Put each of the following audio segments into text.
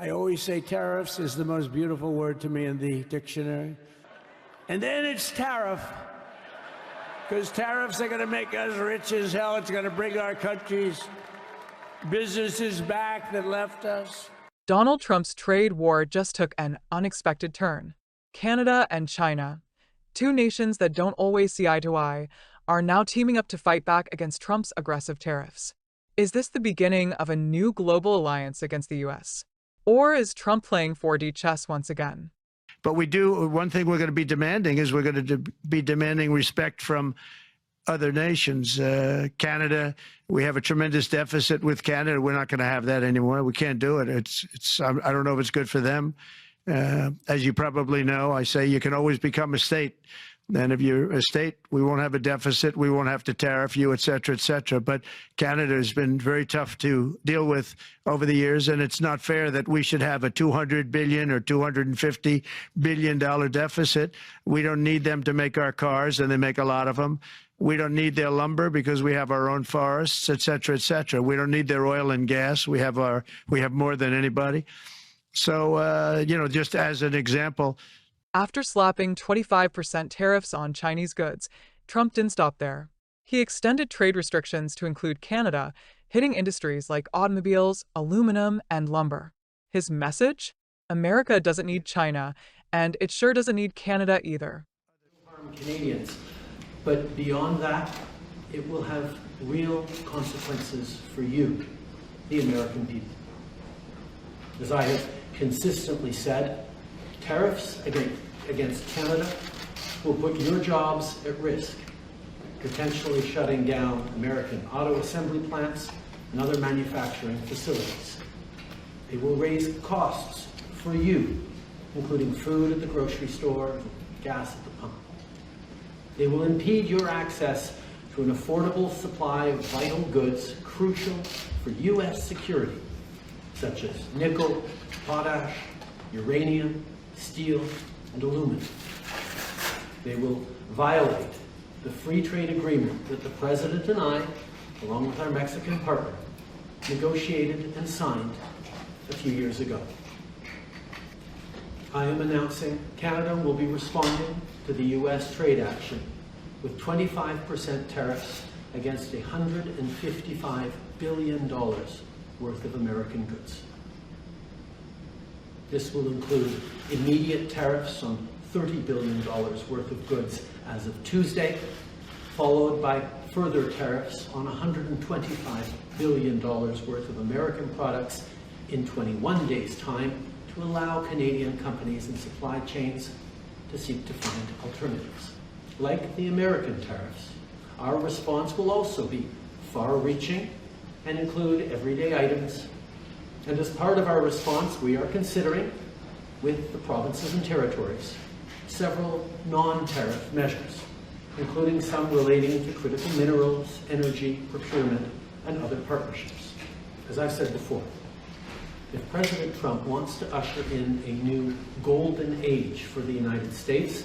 I always say tariffs is the most beautiful word to me in the dictionary. And then it's tariff, because tariffs are going to make us rich as hell. It's going to bring our country's businesses back that left us. Donald Trump's trade war just took an unexpected turn. Canada and China, two nations that don't always see eye to eye, are now teaming up to fight back against Trump's aggressive tariffs. Is this the beginning of a new global alliance against the U.S.? Or is Trump playing 4D chess once again? But one thing we're going to be demanding is we're going to be demanding respect from other nations. Canada, we have a tremendous deficit with Canada. We're not going to have that anymore. We can't do it. I don't know if it's good for them. As you probably know, I say you can always become a state. And if you're a state, we won't have a deficit. We won't have to tariff you, et cetera, et cetera. But Canada has been very tough to deal with over the years. And it's not fair that we should have a $200 billion or $250 billion deficit. We don't need them to make our cars, and they make a lot of them. We don't need their lumber because we have our own forests, et cetera, et cetera. We don't need their oil and gas. We have more than anybody. So, just as an example, after slapping 25% tariffs on Chinese goods, Trump didn't stop there. He extended trade restrictions to include Canada, hitting industries like automobiles, aluminum, and lumber. His message? America doesn't need China, and it sure doesn't need Canada either. Harm Canadians, but beyond that, it will have real consequences for you, the American people. As I have consistently said, tariffs against Canada will put your jobs at risk, potentially shutting down American auto assembly plants and other manufacturing facilities. They will raise costs for you, including food at the grocery store, gas at the pump. They will impede your access to an affordable supply of vital goods crucial for U.S. security, such as nickel, potash, uranium, steel, and aluminum. They will violate the free trade agreement that the President and I, along with our Mexican partner, negotiated and signed a few years ago. I am announcing Canada will be responding to the U.S. trade action with 25% tariffs against $155 billion worth of American goods. This will include immediate tariffs on $30 billion worth of goods as of Tuesday, followed by further tariffs on $125 billion worth of American products in 21 days' time to allow Canadian companies and supply chains to seek to find alternatives. Like the American tariffs, our response will also be far-reaching and include everyday items. And as part of our response, we are considering, with the provinces and territories, several non-tariff measures, including some relating to critical minerals, energy, procurement, and other partnerships. As I've said before, if President Trump wants to usher in a new golden age for the United States,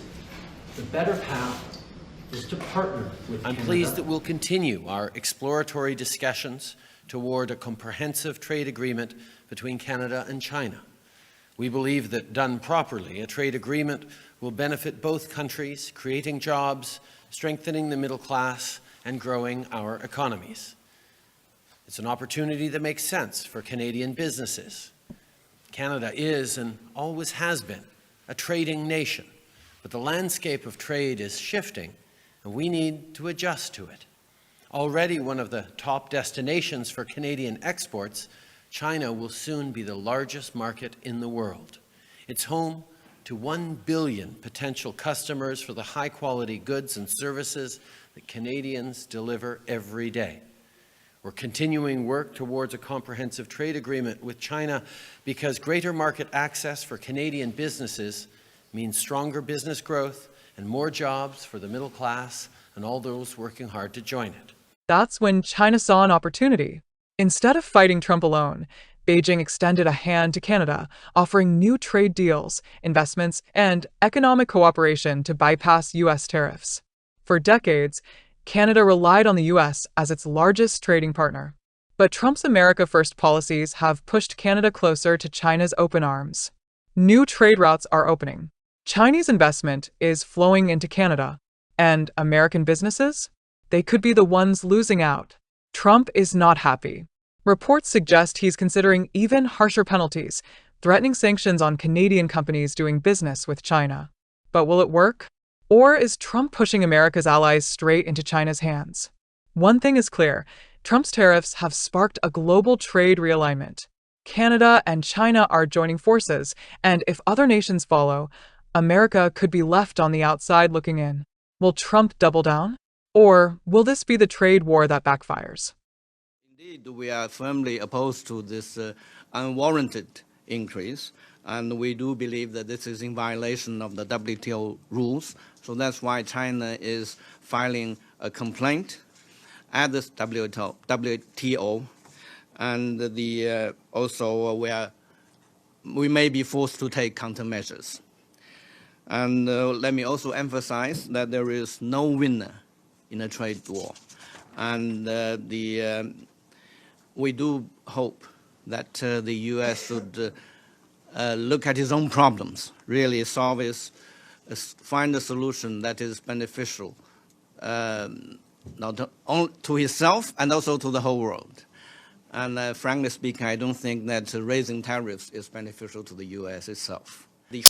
the better path is to partner with Canada. I'm pleased that we'll continue our exploratory discussions toward a comprehensive trade agreement between Canada and China. We believe that done properly, a trade agreement will benefit both countries, creating jobs, strengthening the middle class, and growing our economies. It's an opportunity that makes sense for Canadian businesses. Canada is, and always has been, a trading nation, but the landscape of trade is shifting, and we need to adjust to it. Already one of the top destinations for Canadian exports, China will soon be the largest market in the world. It's home to 1 billion potential customers for the high-quality goods and services that Canadians deliver every day. We're continuing work towards a comprehensive trade agreement with China because greater market access for Canadian businesses means stronger business growth and more jobs for the middle class and all those working hard to join it. That's when China saw an opportunity. Instead of fighting Trump alone, Beijing extended a hand to Canada, offering new trade deals, investments, and economic cooperation to bypass U.S. tariffs. For decades, Canada relied on the U.S. as its largest trading partner. But Trump's America First policies have pushed Canada closer to China's open arms. New trade routes are opening. Chinese investment is flowing into Canada. And American businesses? They could be the ones losing out. Trump is not happy. Reports suggest he's considering even harsher penalties, threatening sanctions on Canadian companies doing business with China. But will it work? Or is Trump pushing America's allies straight into China's hands? One thing is clear, Trump's tariffs have sparked a global trade realignment. Canada and China are joining forces, and if other nations follow, America could be left on the outside looking in. Will Trump double down? Or will this be the trade war that backfires? Indeed, we are firmly opposed to this unwarranted increase, and we do believe that this is in violation of the WTO rules. So that's why China is filing a complaint at the WTO, and also we may be forced to take countermeasures. And let me also emphasize that there is no winner in a trade war, and we do hope that the U.S. should look at its own problems, really find a solution that is beneficial not only to himself and also to the whole world. And frankly speaking, I don't think that raising tariffs is beneficial to the U.S. itself.